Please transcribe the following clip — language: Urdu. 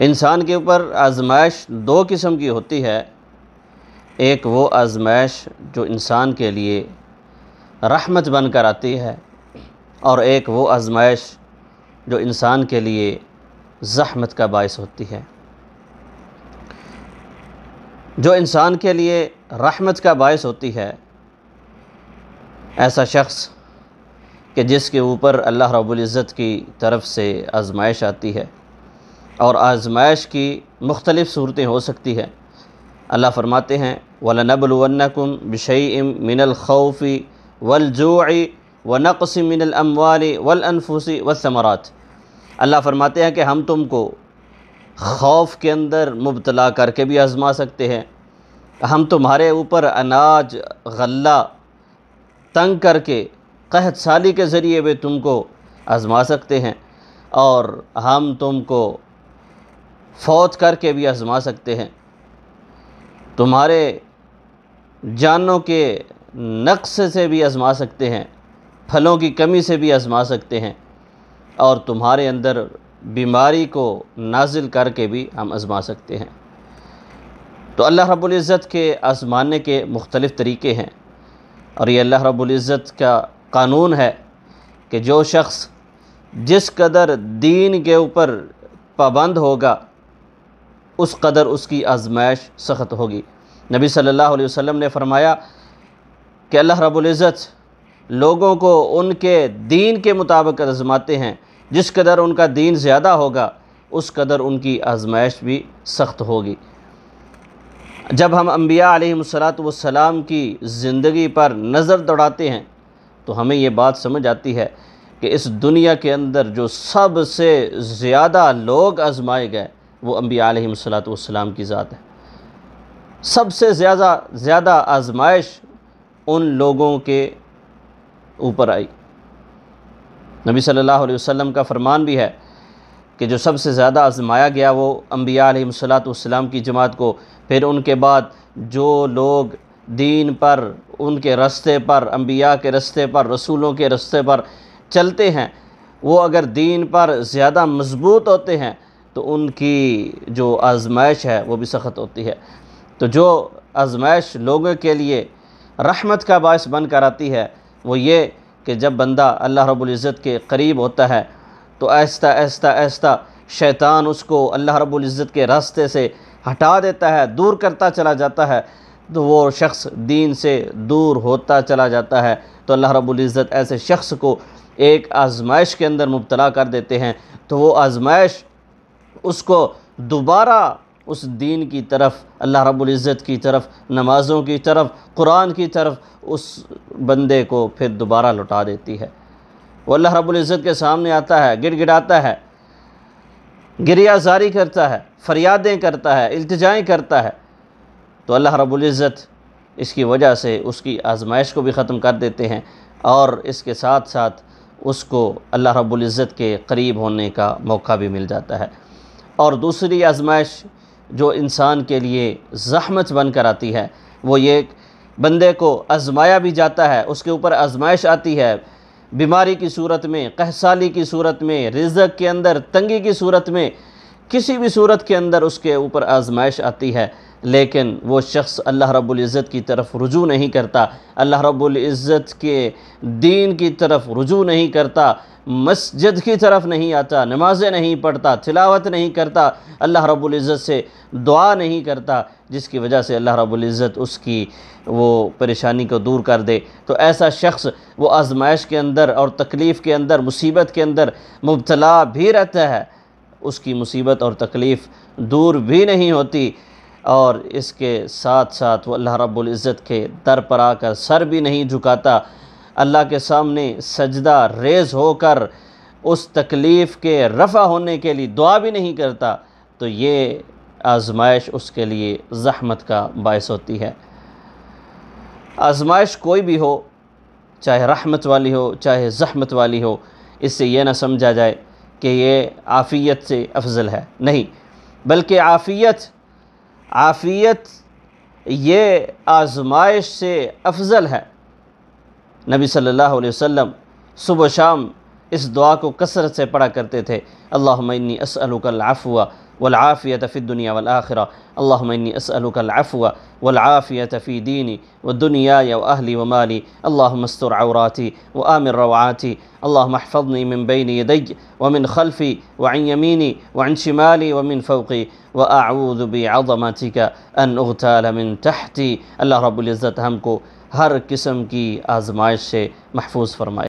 انسان کے اوپر آزمائش دو قسم کی ہوتی ہے، ایک وہ آزمائش جو انسان کے لیے رحمت بن کر آتی ہے، اور ایک وہ آزمائش جو انسان کے لیے زحمت کا باعث ہوتی ہے۔ جو انسان کے لیے رحمت کا باعث ہوتی ہے، ایسا شخص کہ جس کے اوپر اللہ رب العزت کی طرف سے آزمائش آتی ہے، اور آزمائش کی مختلف صورتیں ہو سکتی ہیں۔ اللہ فرماتے ہیں وَلَنَبْلُوَنَّكُمْ بِشَيْءٍ مِّنَ الْخَوْفِ وَالْجُوعِ وَنَقْصٍ مِّنَ الْأَمْوَالِ وَالْأَنفُسِ وَالثَّمَرَاتِ۔ اللہ فرماتے ہیں کہ ہم تم کو خوف کے اندر مبتلا کر کے بھی آزما سکتے ہیں، ہم تمہارے اوپر اناج غلہ تنگ کر کے قحط سالی کے ذریعے بھی تم کو آزما سکتے ہیں، اور ہم تم کو فوت کر کے بھی آزما سکتے ہیں، تمہارے جانوں کے نقص سے بھی آزما سکتے ہیں، پھلوں کی کمی سے بھی آزما سکتے ہیں، اور تمہارے اندر بیماری کو نازل کر کے بھی ہم آزما سکتے ہیں۔ تو اللہ رب العزت کے آزمانے کے مختلف طریقے ہیں، اور یہ اللہ رب العزت کا قانون ہے کہ جو شخص جس قدر دین کے اوپر پابند ہوگا اس قدر اس کی آزمائش سخت ہوگی۔ نبی صلی اللہ علیہ وسلم نے فرمایا کہ اللہ رب العزت لوگوں کو ان کے دین کے مطابق آزماتے ہیں، جس قدر ان کا دین زیادہ ہوگا اس قدر ان کی آزمائش بھی سخت ہوگی۔ جب ہم انبیاء علیہم السلام کی زندگی پر نظر دوڑاتے ہیں تو ہمیں یہ بات سمجھ آتی ہے کہ اس دنیا کے اندر جو سب سے زیادہ لوگ آزمائے گئے وہ انبیاء علیہم السلام کی ذات ہے۔ سب سے زیادہ آزمائش ان لوگوں کے اوپر آئی۔ نبی صلی اللہ علیہ وسلم کا فرمان بھی ہے کہ جو سب سے زیادہ آزمایا گیا وہ انبیاء علیہم السلام کی جماعت کو، پھر ان کے بعد جو لوگ دین پر، ان کے رستے پر، انبیاء کے رستے پر، رسولوں کے رستے پر چلتے ہیں، وہ اگر دین پر زیادہ مضبوط ہوتے ہیں تو ان کی جو آزمائش ہے وہ بھی سخت ہوتی ہے۔ تو جو آزمائش لوگوں کے لیے رحمت کا باعث بن کر آتی ہے وہ یہ کہ جب بندہ اللہ رب العزت کے قریب ہوتا ہے تو آہستہ آہستہ شیطان اس کو اللہ رب العزت کے راستے سے ہٹا دیتا ہے، دور کرتا چلا جاتا ہے، تو وہ شخص دین سے دور ہوتا چلا جاتا ہے۔ تو اللہ رب العزت ایسے شخص کو ایک آزمائش کے اندر مبتلا کر دیتے ہیں، تو وہ آزمائش اس کو دوبارہ اس دین کی طرف، اللہ رب العزت کی طرف، نمازوں کی طرف، قرآن کی طرف اس بندے کو پھر دوبارہ لوٹا دیتی ہے۔ وہ اللہ رب العزت کے سامنے آتا ہے، گڑ گڑاتا ہے، گریہ زاری کرتا ہے، فریادیں کرتا ہے، التجائیں کرتا ہے، تو اللہ رب العزت اس کی وجہ سے اس کی آزمائش کو بھی ختم کر دیتے ہیں، اور اس کے ساتھ ساتھ اس کو اللہ رب العزت کے قریب ہونے کا موقع بھی مل جاتا ہے۔ اور دوسری آزمائش جو انسان کے لیے زحمت بن کر آتی ہے وہ یہ بندے کو آزمایا بھی جاتا ہے، اس کے اوپر آزمائش آتی ہے، بیماری کی صورت میں، قحط سالی کی صورت میں، رزق کے اندر تنگی کی صورت میں، کسی بھی صورت کے اندر اس کے اوپر آزمائش آتی ہے، لیکن وہ شخص اللہ رب العزت کی طرف رجوع نہیں کرتا، اللہ رب العزت کے دین کی طرف رجوع نہیں کرتا، مسجد کی طرف نہیں آتا، نمازیں نہیں پڑھتا، تلاوت نہیں کرتا، اللہ رب العزت سے دعا نہیں کرتا، جس کی وجہ سے اللہ رب العزت اس کی وہ پریشانی کو دور کر دے، تو ایسا شخص وہ آزمائش کے اندر اور تکلیف کے اندر، مصیبت کے اندر مبتلا بھی رہتا ہے، اس کی مصیبت اور تکلیف دور بھی نہیں ہوتی، اور اس کے ساتھ ساتھ وہ اللہ رب العزت کے در پر آ کر سر بھی نہیں جھکاتا، اللہ کے سامنے سجدہ ریز ہو کر اس تکلیف کے رفع ہونے کے لیے دعا بھی نہیں کرتا، تو یہ آزمائش اس کے لیے زحمت کا باعث ہوتی ہے۔ آزمائش کوئی بھی ہو، چاہے رحمت والی ہو چاہے زحمت والی ہو، اس سے یہ نہ سمجھا جائے کہ یہ عافیت سے افضل ہے، نہیں، بلکہ عافیت یہ آزمائش سے افضل ہے۔ نبی صلی اللہ علیہ وسلم صبح و شام اس دعا کو کثرت سے پڑھا کرتے تھے، اللہم انی اسألک العفو والعافیۃ فی الدنیا والآخرہ، اللہم انی اسألک العفو والعافیۃ فی دینی ودنیای واہلی ومالی، اللہم استر عوراتی وآمن روعاتی، اللہم احفظنی من بین یدی ومن خلفی وعن یمینی وعن شمالی ومن فوقی واعوذ بعظمتک ان اغتال من تحتی۔ اللہ رب العزت ہم کو ہر قسم کی آزمائش سے محفوظ فرمائے۔